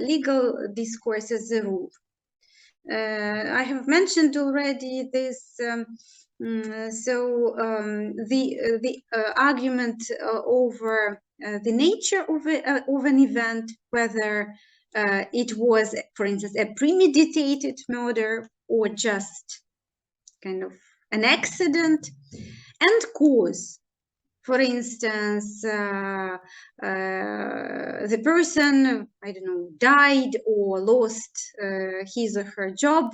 legal discourse as a rule. I have mentioned already this. The argument over the nature of an event, whether it was, for instance, a premeditated murder or just kind of an accident, and cause. For instance, the person, I don't know, died or lost his or her job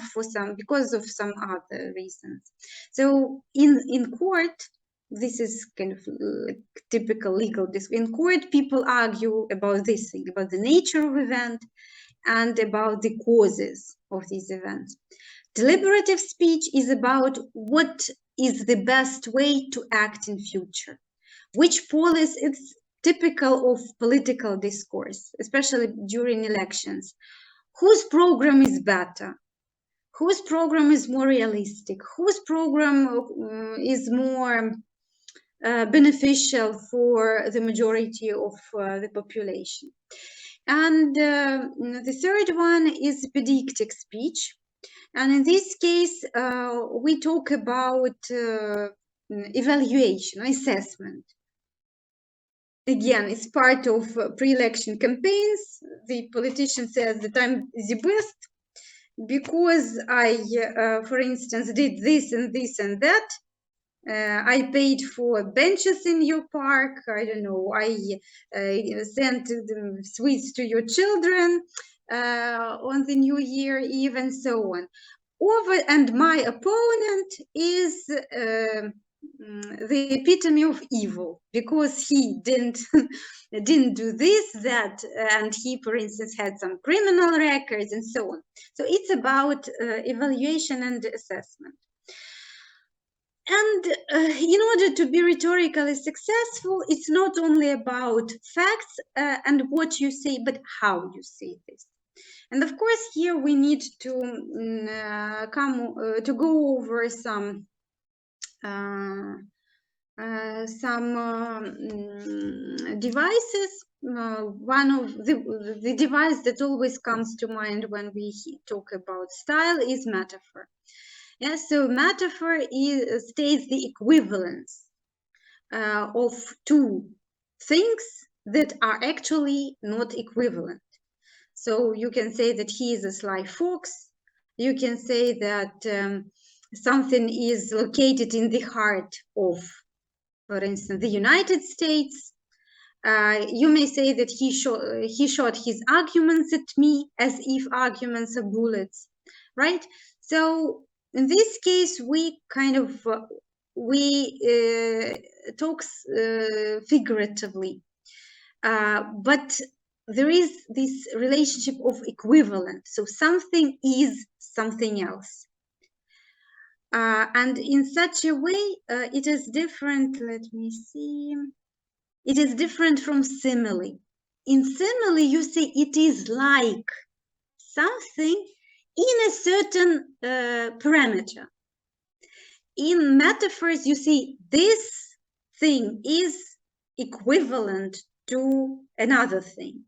because of some other reasons. So in court, this is kind of like typical legal discourse. In court, people argue about this thing, about the nature of event and about the causes of these events. Deliberative speech is about what is the best way to act in future. Which policy, it's typical of political discourse, especially during elections. Whose program is better? Whose program is more realistic? Whose program is more beneficial for the majority of the population? And the third one is pedeictic speech. And in this case, we talk about evaluation, assessment. Again, it's part of pre-election campaigns. The politician says that I'm the best because I, for instance, did this and this and that. I paid for benches in your park. I don't know. I sent sweets to your children on the New Year Eve, and so on. And my opponent is the epitome of evil, because he didn't do this, that, and he, for instance, had some criminal records and so on. So it's about evaluation and assessment. And in order to be rhetorically successful, it's not only about facts and what you say, but how you say this. And of course, here we need to go over some devices. One of the device that always comes to mind when we talk about style is metaphor. Yeah, so metaphor states the equivalence of two things that are actually not equivalent. So you can say that he is a sly fox. You can say that something is located in the heart of, for instance, the United States. You may say that he shot his arguments at me, as if arguments are bullets, right? So in this case, we kind of talk figuratively, but there is this relationship of equivalent. So something is something else. And in such a way, it is different. Let me see. It is different from simile. In simile, you say it is like something in a certain parameter. In metaphors, you say this thing is equivalent to another thing.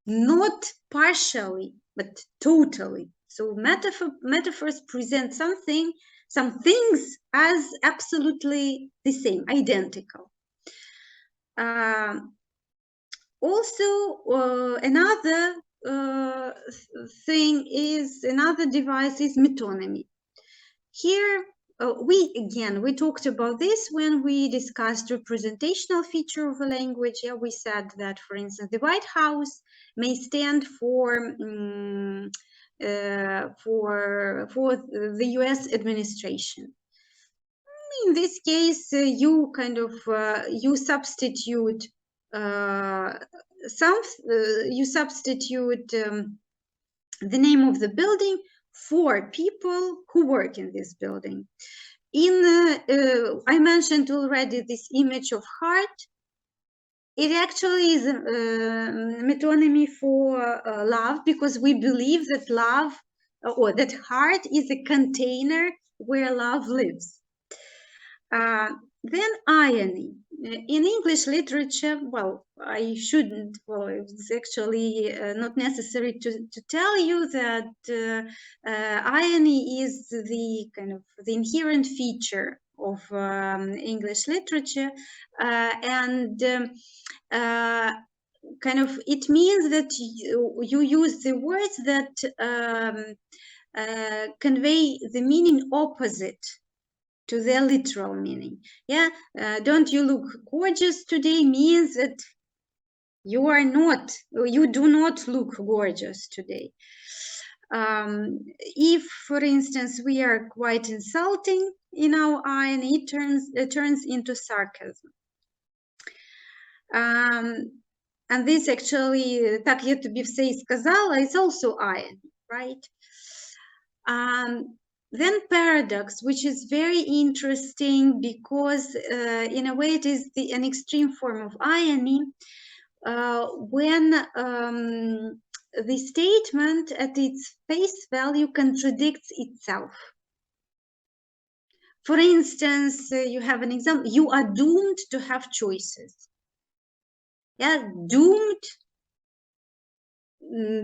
Not partially, but totally. So metaphors present some things as absolutely the same, identical. Also, another another device is metonymy. Here, we talked about this when we discussed representational feature of a language. Yeah, we said that, for instance, the White House may stand for the US administration. In this case, you kind of you substitute the name of the building for people who work in this building. I mentioned already this image of heart. It actually is a metonymy for love, because we believe that love, or that heart, is a container where love lives. Then irony. In English literature, well, it's actually not necessary to tell you that irony is the kind of the inherent feature of English literature, and kind of it means that you use the words that convey the meaning opposite to their literal meaning. Yeah, don't you look gorgeous today means that you do not look gorgeous today. If, for instance, we are quite insulting in our irony, it turns into sarcasm. And this actually, так я тобі все і сказала, it's also irony, right? Then paradox, which is very interesting because in a way it is an extreme form of irony when the statement at its face value contradicts itself. For instance, you have an example, you are doomed to have choices. Yeah, doomed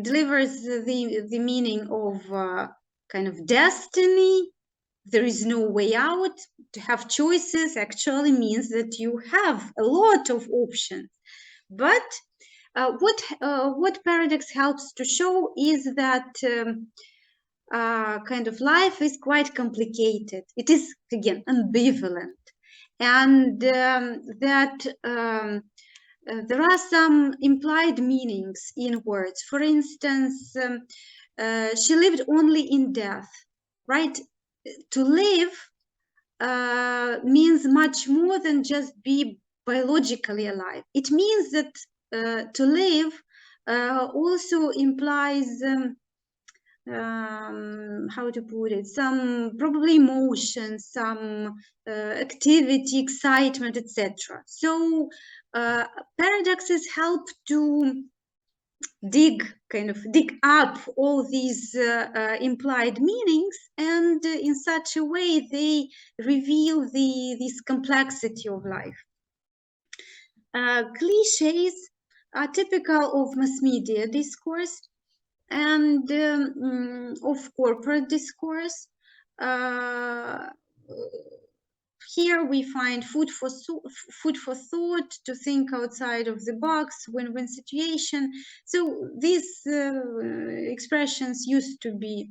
delivers the meaning of kind of destiny. There is no way out. To have choices actually means that you have a lot of options. But what paradox helps to show is that kind of life is quite complicated. It is, again, ambivalent. and that there are some implied meanings in words. For instance, she lived only in death, right? To live means much more than just be biologically alive. It means that to live also implies how to put it, some probably emotion, some activity, excitement, etc. So paradoxes help to dig up all these implied meanings, and in such a way they reveal this complexity of life. Cliches are typical of mass media discourse and of corporate discourse. Here we find food for thought, to think outside of the box, win-win situation. So these expressions used to be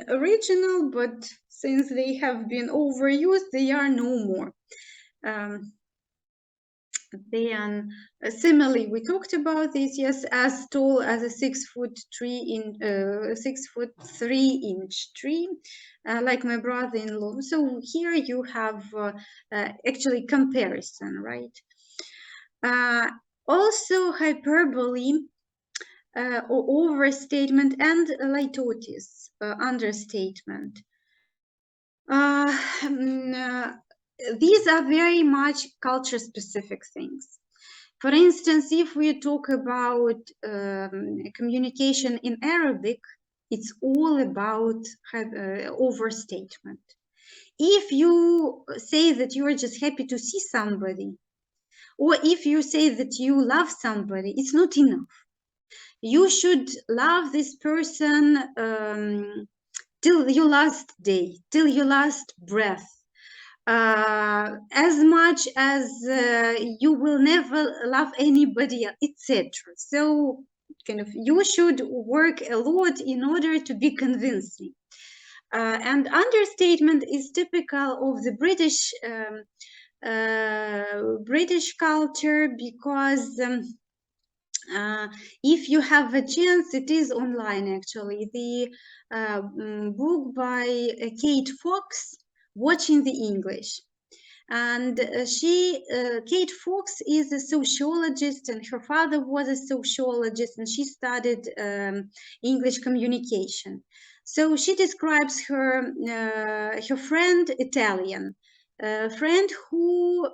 original, but since they have been overused, they are no more. Then similarly, we talked about this, yes, as tall as a 6'3" tree, like my brother-in-law. So here you have actually comparison, right? Also hyperbole or overstatement, and litotes, understatement. These are very much culture-specific things. For instance, if we talk about communication in Arabic, it's all about overstatement. If you say that you are just happy to see somebody, or if you say that you love somebody, it's not enough. You should love this person till your last day, till your last breath. As much as you will never love anybody, etc. So you should work a lot in order to be convincing. And understatement is typical of the British culture, because if you have a chance, it is online actually, the book by Kate Fox, Watching the English. And Kate Fox is a sociologist, and her father was a sociologist, and she studied English communication. So she describes her friend, Italian, friend who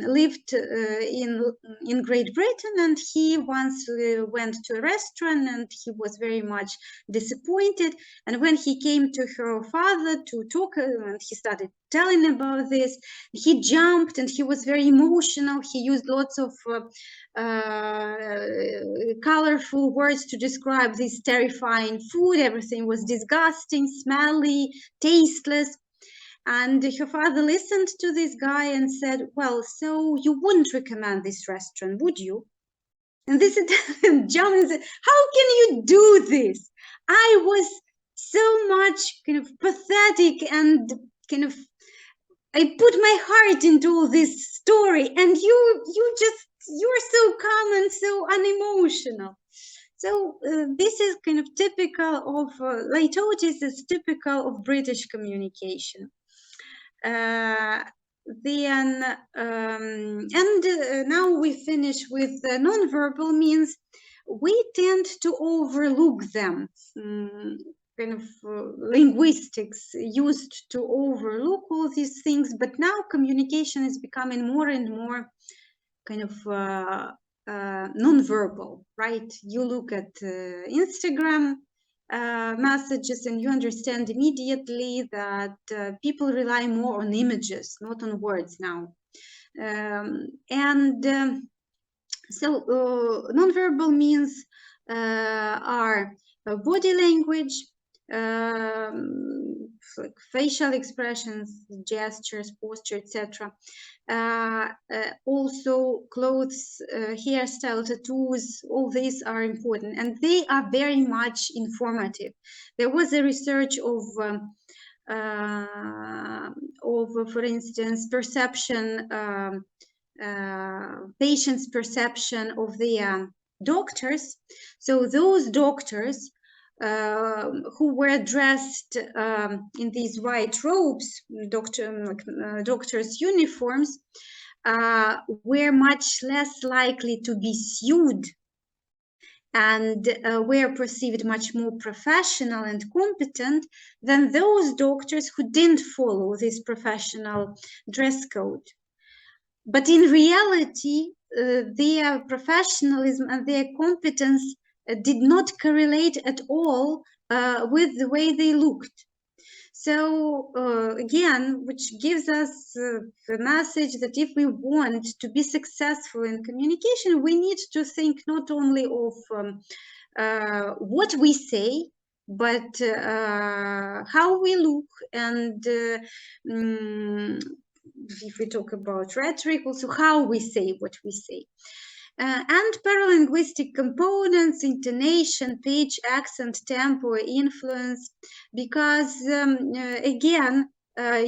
lived in Great Britain, and he once went to a restaurant and he was very much disappointed. And when he came to her father to talk, and he started telling about this, he jumped and he was very emotional. He used lots of colorful words to describe this terrifying food. Everything was disgusting, smelly, tasteless. And her father listened to this guy and said, well, so you wouldn't recommend this restaurant, would you? And this Italian jumped and said, how can you do this? I was so much pathetic, and I put my heart into all this story, and you're so calm and so unemotional. So this is typical of litotes is typical of British communication. Now we finish with non-verbal means. We tend to overlook them. Linguistics used to overlook all these things, but now communication is becoming more and more non-verbal, right? You look at Instagram messages and you understand immediately that people rely more on images, not on words now. So non-verbal means are body language, like facial expressions, gestures, posture, etc. Also clothes, hairstyle, tattoos, all these are important, and they are very much informative. There was a research of for instance, perception, patients' perception of their doctors. So those doctors who were dressed in these white robes, doctors' uniforms, were much less likely to be sued and were perceived much more professional and competent than those doctors who didn't follow this professional dress code. But in reality, their professionalism and their competence did not correlate at all with the way they looked. So again, which gives us the message that if we want to be successful in communication, we need to think not only of what we say, but how we look, and if we talk about rhetoric, also how we say what we say. And paralinguistic components, intonation, pitch, accent, tempo, influence, because again,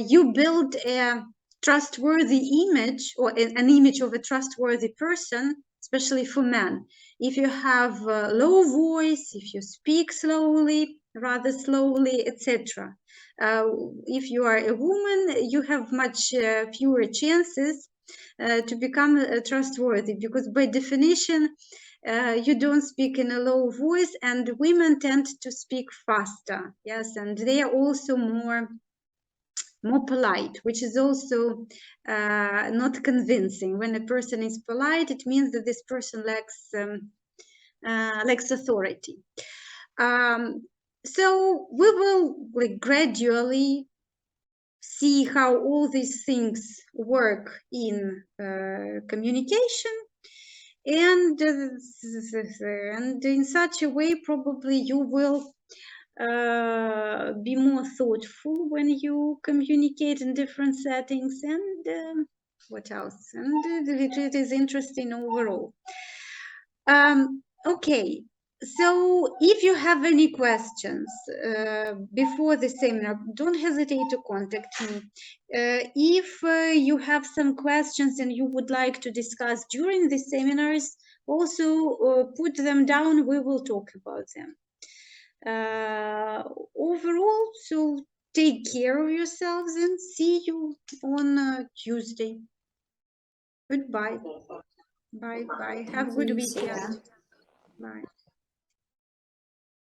you build a trustworthy image, or an image of a trustworthy person, especially for men. If you have a low voice, if you speak slowly, rather slowly, etc. If you are a woman, you have much fewer chances to become trustworthy, because by definition you don't speak in a low voice, and women tend to speak faster, yes, and they are also more polite, which is also not convincing. When a person is polite, it means that this person lacks authority. So we will gradually see how all these things work in communication, and in such a way probably you will be more thoughtful when you communicate in different settings, and what else, and it is interesting overall. Okay. So if you have any questions before the seminar, don't hesitate to contact me. If you have some questions and you would like to discuss during the seminars, also put them down, we will talk about them. Overall, so take care of yourselves and see you on Tuesday. Goodbye. Bye. Have a good weekend. Bye.